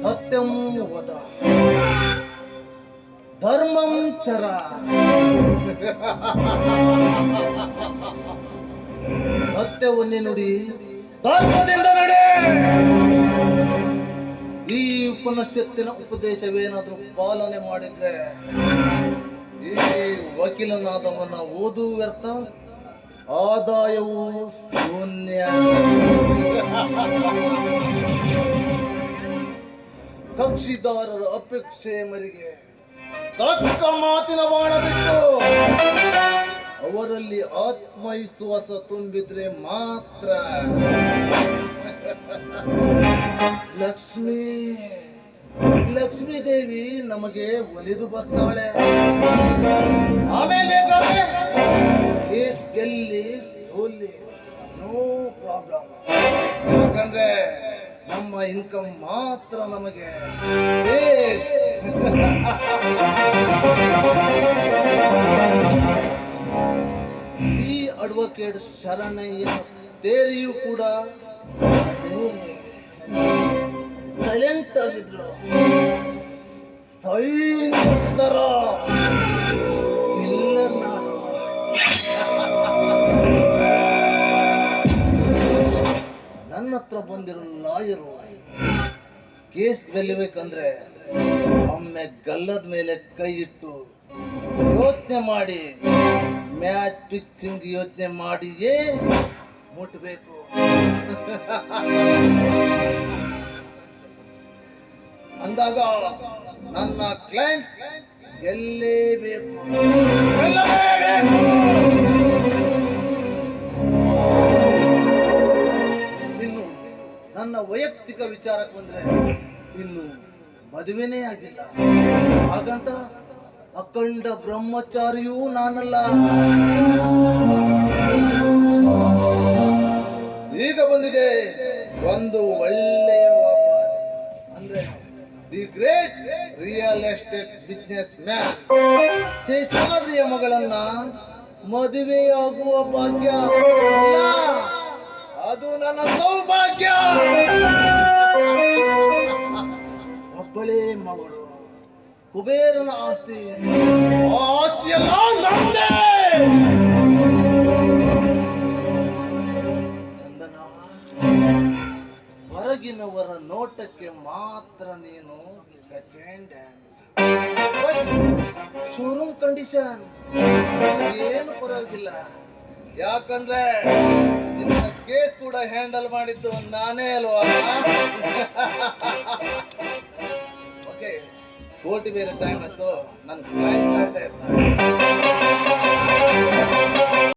ಸತ್ಯಂ ವದ ಧರ್ಮಂ ಚರ ಸತ್ಯವನ್ನೇ ನುಡಿ ಧರ್ಮದಿಂದ ನಡೆ. ಈ ಉಪನಿಷತ್ತಿನ ಉಪದೇಶವೇನಾದ್ರೂ ಪಾಲನೆ ಮಾಡಿದ್ರೆ ಈ ವಕೀಲನಾದವನ ಓದು ವ್ಯರ್ಥ, ಆದಾಯವು ಶೂನ್ಯ. ಕಕ್ಷಿದಾರರ ಅಪೇಕ್ಷೆ ಮರಿಗೆ ತಕ್ಕ ಮಾತಿನ ಬಾಣ ಬಿಟ್ಟು ಅವರಲ್ಲಿ ಆತ್ಮವಿಶ್ವಾಸ ತುಂಬಿದ್ರೆ ಮಾತ್ರ ಲಕ್ಷ್ಮೀ ದೇವಿ ನಮಗೆ ಒಲಿದು ಬರ್ತಾಳೆ. ಆಮೇಲೆ ಕೇಸ್ ಗೆಲ್ಲಿ ಸೋಲಿ ನೋ ಪ್ರಾಬ್ಲಮ್. ಯಾಕಂದ್ರೆ ನಮ್ಮ ಇನ್ಕಮ್ ಮಾತ್ರ ನಮಗೆ ಈ ಅಡ್ವೊಕೇಟ್ ಶರಣಯ್ಯ ತೇರಿಯು ಕೂಡ ಸೈಲೆಂಟ್ ಆಗಿದ್ರು. ಸೈನಿಕರ ಪಿಲ್ಲರ್ ನಾನು. ನನ್ನ ಹತ್ರ ಬಂದಿರೋ ಲಾಯರು ಕೇಸ್ ಗೆಲ್ಲಬೇಕಂದ್ರೆ ಒಮ್ಮೆ ಗಲ್ಲದ ಮೇಲೆ ಕೈ ಇಟ್ಟು ಯೋಚನೆ ಮಾಡಿ, ಮ್ಯಾಚ್ ಫಿಕ್ಸಿಂಗ್ ಯೋಚನೆ ಮಾಡಿಯೇ ಮುಟ್ಬೇಕು. ಅಂದಾಗ ನನ್ನ ಕ್ಲೈಂಟ್ ಗೆಲ್ಲೇಬೇಕು. ಇನ್ನು ನನ್ನ ವೈಯಕ್ತಿಕ ವಿಚಾರಕ್ಕೆ ಬಂದ್ರೆ ಇನ್ನು ಮದುವೆನೇ ಆಗಿಲ್ಲ. ಹಾಗಂತ ಅಖಂಡ ಬ್ರಹ್ಮಚಾರಿಯೂ ನಾನಲ್ಲ. ಈಗ ಬಂದಿದೆ ಒಂದು ಒಳ್ಳೆಯ ವ್ಯಾಪಾರ, ಅಂದ್ರೆ the great real estate businessman ಶೇಷಾದ್ರಿಯ ಮಗಳನ್ನ ಮದುವೆಯಾಗುವ ಭಾಗ್ಯ ಅಲ್ಲ, ಅದು ನನ್ನ ಸೌಭಾಗ್ಯ. ಒಬ್ಬಳೇ ಮಗಳು, ಕುಬೇರನ ಆಸ್ತಿ, ಆಸ್ತಿಯಲ್ಲ ನಂದೇ. ಚಂದನ, ಹೊರಗಿನವರ ನೋಟಕ್ಕೆ ಮಾತ್ರ ನೀನು ಸೆಕೆಂಡ್ ಹ್ಯಾಂಡ್, ಶೋರೂಮ್ ಕಂಡೀಷನ್ ಏನು ಪರವಾಗಿಲ್ಲ. ಯಾಕಂದ್ರೆ ನಿನ್ನ ಕೇಸ್ ಕೂಡ ಹ್ಯಾಂಡಲ್ ಮಾಡಿದ್ದು ನಾನೇ ಅಲ್ವಾ. ಓಕೆ, ಕೋರ್ಟ್ ಬೇರೆ ಟೈಮ್ ಇತ್ತು, ನನ್ನ ಕ್ಲೈಂಟ್ ಕಾಯ್ತಾ ಇರ್ತಾರೆ.